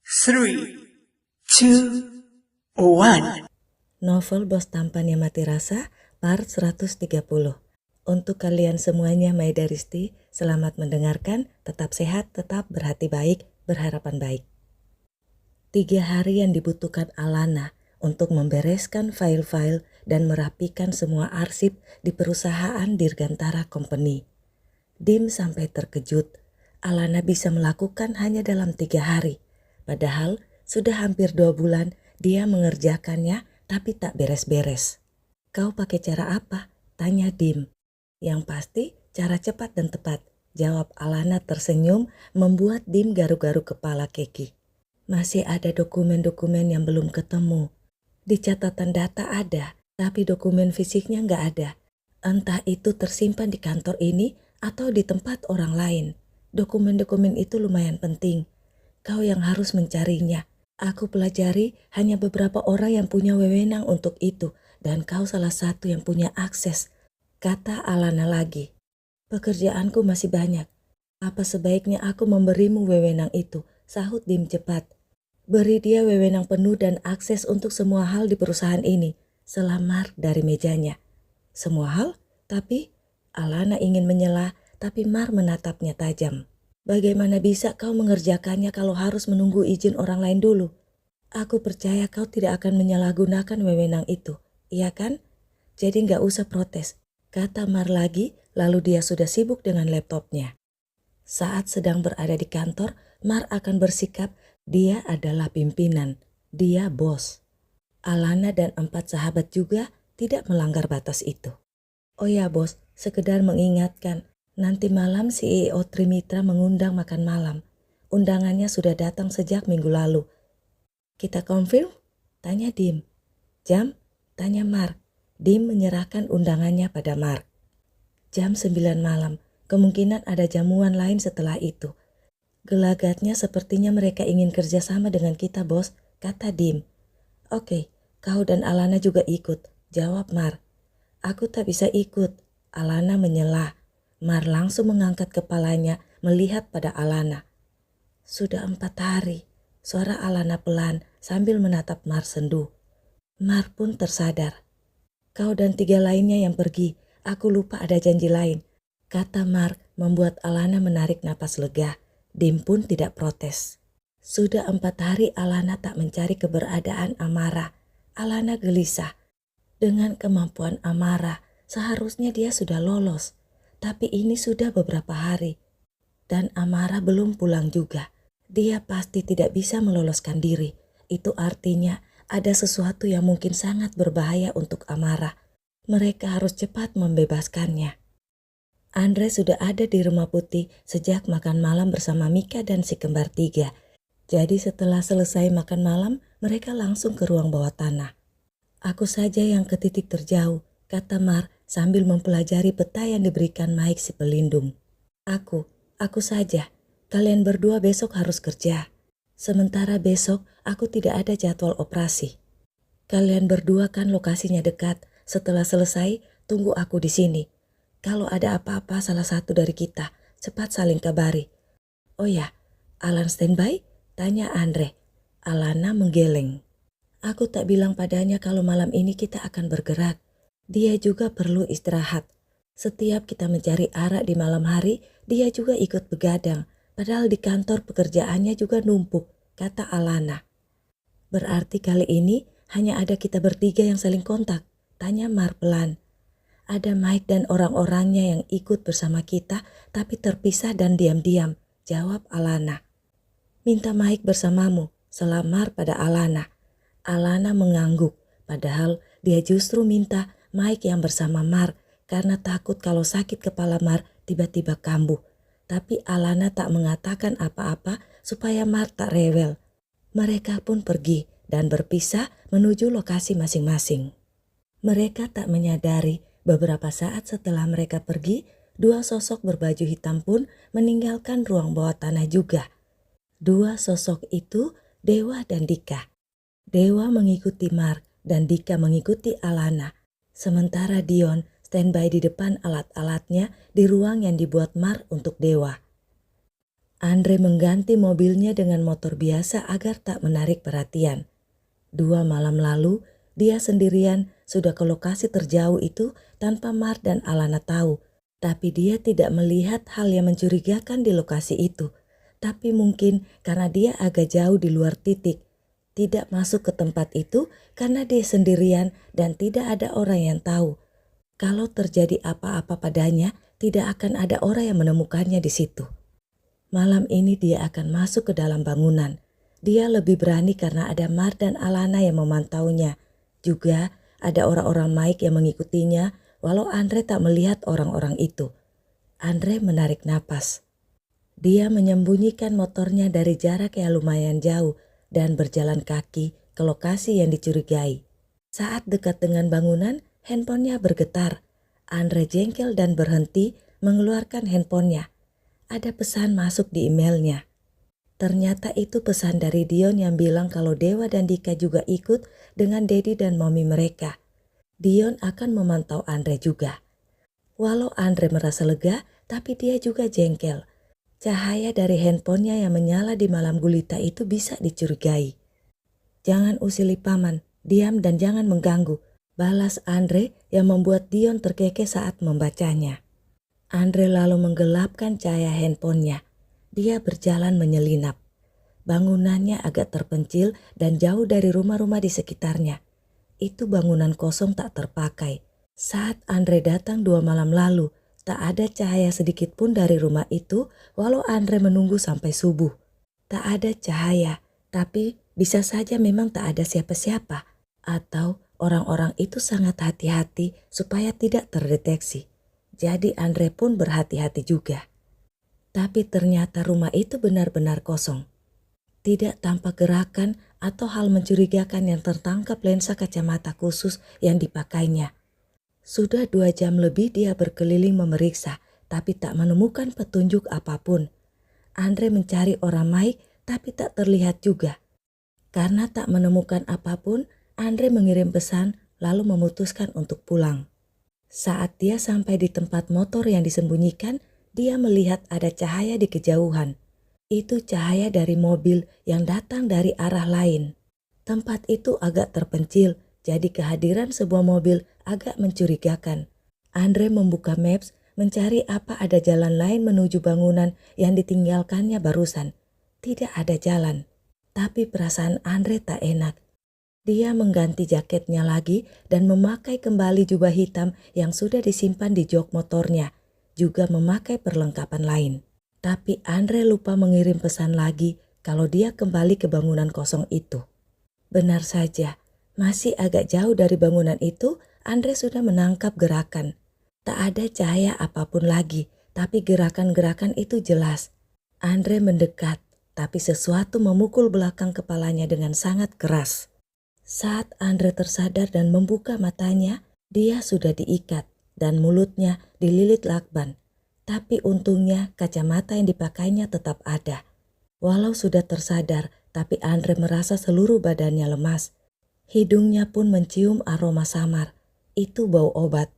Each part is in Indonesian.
3, 2, 1. Novel Bos Tampan Yang Mati Rasa, part 130. Untuk kalian semuanya, Maidaristi, selamat mendengarkan, tetap sehat, tetap berhati baik, berharapan baik. 3 hari yang dibutuhkan Alana untuk membereskan file-file dan merapikan semua arsip di perusahaan Dirgantara Company. Dim sampai terkejut, Alana bisa melakukan hanya dalam 3 hari. Padahal sudah hampir 2 bulan dia mengerjakannya tapi tak beres-beres. Kau pakai cara apa? Tanya Dim. Yang pasti cara cepat dan tepat, jawab Alana tersenyum membuat Dim garu-garu kepala keki. Masih ada dokumen-dokumen yang belum ketemu. Di catatan data ada, tapi dokumen fisiknya nggak ada. Entah itu tersimpan di kantor ini atau di tempat orang lain. Dokumen-dokumen itu lumayan penting. Kau yang harus mencarinya. Aku pelajari hanya beberapa orang yang punya wewenang untuk itu dan kau salah satu yang punya akses, kata Alana lagi. Pekerjaanku masih banyak. Apa sebaiknya aku memberimu wewenang itu? Sahut Dim cepat. Beri dia wewenang penuh dan akses untuk semua hal di perusahaan ini. Selamar dari mejanya. Semua hal? Tapi Alana ingin menyela, tapi Mar menatapnya tajam. Bagaimana bisa kau mengerjakannya kalau harus menunggu izin orang lain dulu? Aku percaya kau tidak akan menyalahgunakan wewenang itu, iya kan? Jadi nggak usah protes, kata Mar lagi, lalu dia sudah sibuk dengan laptopnya. Saat sedang berada di kantor, Mar akan bersikap dia adalah pimpinan, dia bos. Alana dan 4 sahabat juga tidak melanggar batas itu. Oh ya bos, sekedar mengingatkan, nanti malam CEO Trimitra mengundang makan malam. Undangannya sudah datang sejak minggu lalu. Kita confirm? Tanya Dim. Jam? Tanya Mark. Dim menyerahkan undangannya pada Mark. Jam 9 malam, kemungkinan ada jamuan lain setelah itu. Gelagatnya sepertinya mereka ingin kerjasama dengan kita bos, kata Dim. Oke, kau dan Alana juga ikut, jawab Mark. Aku tak bisa ikut, Alana menyela. Mar langsung mengangkat kepalanya melihat pada Alana. Sudah 4 hari, suara Alana pelan sambil menatap Mar sendu. Mar pun tersadar. Kau dan 3 lainnya yang pergi, aku lupa ada janji lain, kata Mar membuat Alana menarik napas lega. Dim pun tidak protes. Sudah 4 hari Alana tak mencari keberadaan Amara. Alana gelisah. Dengan kemampuan Amara, seharusnya dia sudah lolos. Tapi ini sudah beberapa hari. Dan Amara belum pulang juga. Dia pasti tidak bisa meloloskan diri. Itu artinya ada sesuatu yang mungkin sangat berbahaya untuk Amara. Mereka harus cepat membebaskannya. Andre sudah ada di Rumah Putih sejak makan malam bersama Mika dan si kembar 3. Jadi setelah selesai makan malam, mereka langsung ke ruang bawah tanah. Aku saja yang ke titik terjauh, kata Mar sambil mempelajari peta yang diberikan Mike si pelindung. Aku saja. Kalian berdua besok harus kerja. Sementara besok aku tidak ada jadwal operasi. Kalian berdua kan lokasinya dekat. Setelah selesai, tunggu aku di sini. Kalau ada apa-apa salah satu dari kita, cepat saling kabari. Oh ya, Alan standby? Tanya Andre. Alana menggeleng. Aku tak bilang padanya kalau malam ini kita akan bergerak. Dia juga perlu istirahat. Setiap kita mencari arak di malam hari, dia juga ikut begadang. Padahal di kantor pekerjaannya juga numpuk, kata Alana. Berarti kali ini hanya ada kita bertiga yang saling kontak, tanya Mar pelan. Ada Mike dan orang-orangnya yang ikut bersama kita tapi terpisah dan diam-diam, jawab Alana. Minta Mike bersamamu, selamar pada Alana. Alana mengangguk, padahal dia justru minta Mike yang bersama Mar karena takut kalau sakit kepala Mar tiba-tiba kambuh. Tapi Alana tak mengatakan apa-apa supaya Mar tak rewel. Mereka pun pergi dan berpisah menuju lokasi masing-masing. Mereka tak menyadari beberapa saat setelah mereka pergi, 2 sosok berbaju hitam pun meninggalkan ruang bawah tanah juga. 2 sosok itu Dewa dan Dika. Dewa mengikuti Mark dan Dika mengikuti Alana. Sementara Dion standby di depan alat-alatnya di ruang yang dibuat Mark untuk Dewa. Andre mengganti mobilnya dengan motor biasa agar tak menarik perhatian. 2 malam lalu, dia sendirian sudah ke lokasi terjauh itu tanpa Mar dan Alana tahu. Tapi dia tidak melihat hal yang mencurigakan di lokasi itu. Tapi mungkin karena dia agak jauh di luar titik. Tidak masuk ke tempat itu karena dia sendirian dan tidak ada orang yang tahu. Kalau terjadi apa-apa padanya, tidak akan ada orang yang menemukannya di situ. Malam ini dia akan masuk ke dalam bangunan. Dia lebih berani karena ada Mar dan Alana yang memantaunya. Juga ada orang-orang Mike yang mengikutinya walau Andre tak melihat orang-orang itu. Andre menarik napas. Dia menyembunyikan motornya dari jarak yang lumayan jauh dan berjalan kaki ke lokasi yang dicurigai. Saat dekat dengan bangunan, handphonenya bergetar. Andre jengkel dan berhenti mengeluarkan handphonenya. Ada pesan masuk di emailnya. Ternyata itu pesan dari Dion yang bilang kalau Dewa dan Dika juga ikut dengan Dedi dan Mommy mereka. Dion akan memantau Andre juga. Walau Andre merasa lega, tapi dia juga jengkel. Cahaya dari handphonenya yang menyala di malam gulita itu bisa dicurigai. Jangan usili paman, diam dan jangan mengganggu, balas Andre yang membuat Dion terkekeh saat membacanya. Andre lalu menggelapkan cahaya handphonenya. Dia berjalan menyelinap. Bangunannya agak terpencil dan jauh dari rumah-rumah di sekitarnya. Itu bangunan kosong tak terpakai. Saat Andre datang 2 malam lalu, tak ada cahaya sedikit pun dari rumah itu walau Andre menunggu sampai subuh. Tak ada cahaya, tapi bisa saja memang tak ada siapa-siapa. Atau orang-orang itu sangat hati-hati supaya tidak terdeteksi. Jadi Andre pun berhati-hati juga. Tapi ternyata rumah itu benar-benar kosong. Tidak tampak gerakan atau hal mencurigakan yang tertangkap lensa kacamata khusus yang dipakainya. Sudah 2 jam lebih dia berkeliling memeriksa, tapi tak menemukan petunjuk apapun. Andre mencari orang Mike, tapi tak terlihat juga. Karena tak menemukan apapun, Andre mengirim pesan lalu memutuskan untuk pulang. Saat dia sampai di tempat motor yang disembunyikan, dia melihat ada cahaya di kejauhan. Itu cahaya dari mobil yang datang dari arah lain. Tempat itu agak terpencil, jadi kehadiran sebuah mobil agak mencurigakan. Andre membuka maps, mencari apa ada jalan lain menuju bangunan yang ditinggalkannya barusan. Tidak ada jalan, tapi perasaan Andre tak enak. Dia mengganti jaketnya lagi dan memakai kembali jubah hitam yang sudah disimpan di jok motornya, juga memakai perlengkapan lain. Tapi Andre lupa mengirim pesan lagi kalau dia kembali ke bangunan kosong itu. Benar saja, masih agak jauh dari bangunan itu, Andre sudah menangkap gerakan. Tak ada cahaya apapun lagi, tapi gerakan-gerakan itu jelas. Andre mendekat, tapi sesuatu memukul belakang kepalanya dengan sangat keras. Saat Andre tersadar dan membuka matanya, dia sudah diikat dan mulutnya dililit lakban. Tapi untungnya kacamata yang dipakainya tetap ada. Walau sudah tersadar, tapi Andre merasa seluruh badannya lemas. Hidungnya pun mencium aroma samar. Itu bau obat.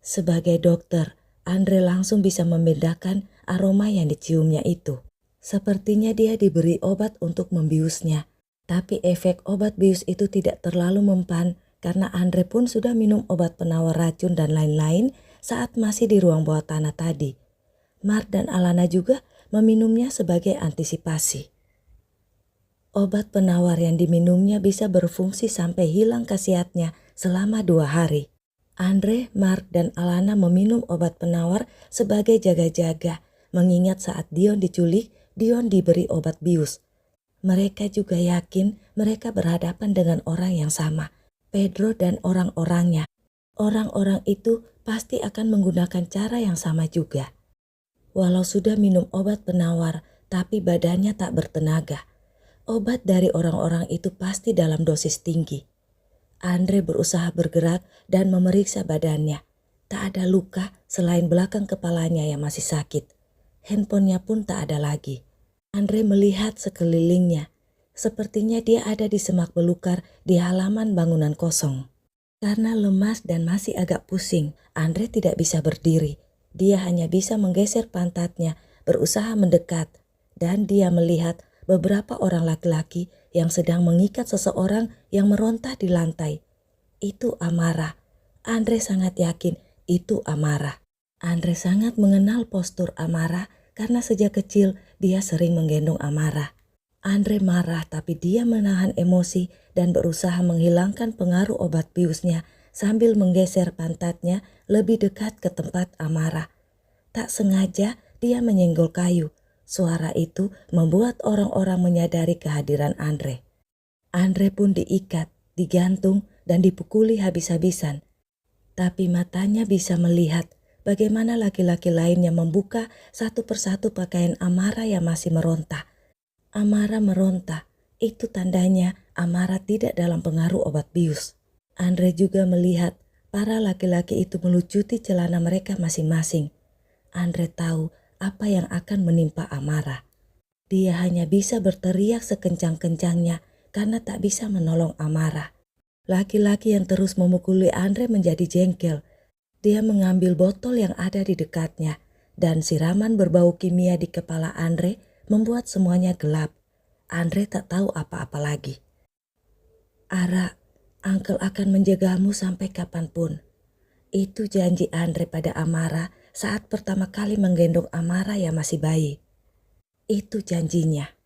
Sebagai dokter, Andre langsung bisa membedakan aroma yang diciumnya itu. Sepertinya dia diberi obat untuk membiusnya. Tapi efek obat bius itu tidak terlalu mempan karena Andre pun sudah minum obat penawar racun dan lain-lain saat masih di ruang bawah tanah tadi. Mar dan Alana juga meminumnya sebagai antisipasi. Obat penawar yang diminumnya bisa berfungsi sampai hilang khasiatnya selama 2 hari. Andre, Mar, dan Alana meminum obat penawar sebagai jaga-jaga, mengingat saat Dion diculik, Dion diberi obat bius. Mereka juga yakin mereka berhadapan dengan orang yang sama, Pedro dan orang-orangnya. Orang-orang itu pasti akan menggunakan cara yang sama juga. Walau sudah minum obat penawar, tapi badannya tak bertenaga. Obat dari orang-orang itu pasti dalam dosis tinggi. Andre berusaha bergerak dan memeriksa badannya. Tak ada luka selain belakang kepalanya yang masih sakit. Handphonenya pun tak ada lagi. Andre melihat sekelilingnya. Sepertinya dia ada di semak belukar di halaman bangunan kosong. Karena lemas dan masih agak pusing, Andre tidak bisa berdiri. Dia hanya bisa menggeser pantatnya, berusaha mendekat. dan dia melihat beberapa orang laki-laki yang sedang mengikat seseorang yang merontah di lantai. Itu Amara. Andre sangat yakin itu Amara. Andre sangat mengenal postur Amara karena sejak kecil dia sering menggendong Amara. Andre marah tapi dia menahan emosi dan berusaha menghilangkan pengaruh obat biusnya sambil menggeser pantatnya lebih dekat ke tempat Amara. Tak sengaja dia menyenggol kayu. Suara itu membuat orang-orang menyadari kehadiran Andre. Andre pun diikat, digantung, dan dipukuli habis-habisan. Tapi matanya bisa melihat bagaimana laki-laki lainnya membuka satu persatu pakaian Amara yang masih merontah. Amara meronta, itu tandanya Amara tidak dalam pengaruh obat bius. Andre juga melihat para laki-laki itu melucuti celana mereka masing-masing. Andre tahu apa yang akan menimpa Amara. Dia hanya bisa berteriak sekencang-kencangnya karena tak bisa menolong Amara. Laki-laki yang terus memukuli Andre menjadi jengkel. Dia mengambil botol yang ada di dekatnya dan siraman berbau kimia di kepala Andre membuat semuanya gelap. Andre tak tahu apa-apa lagi. Ara, Uncle akan menjagamu sampai kapanpun. Itu janji Andre pada Amara saat pertama kali menggendong Amara yang masih bayi. Itu janjinya.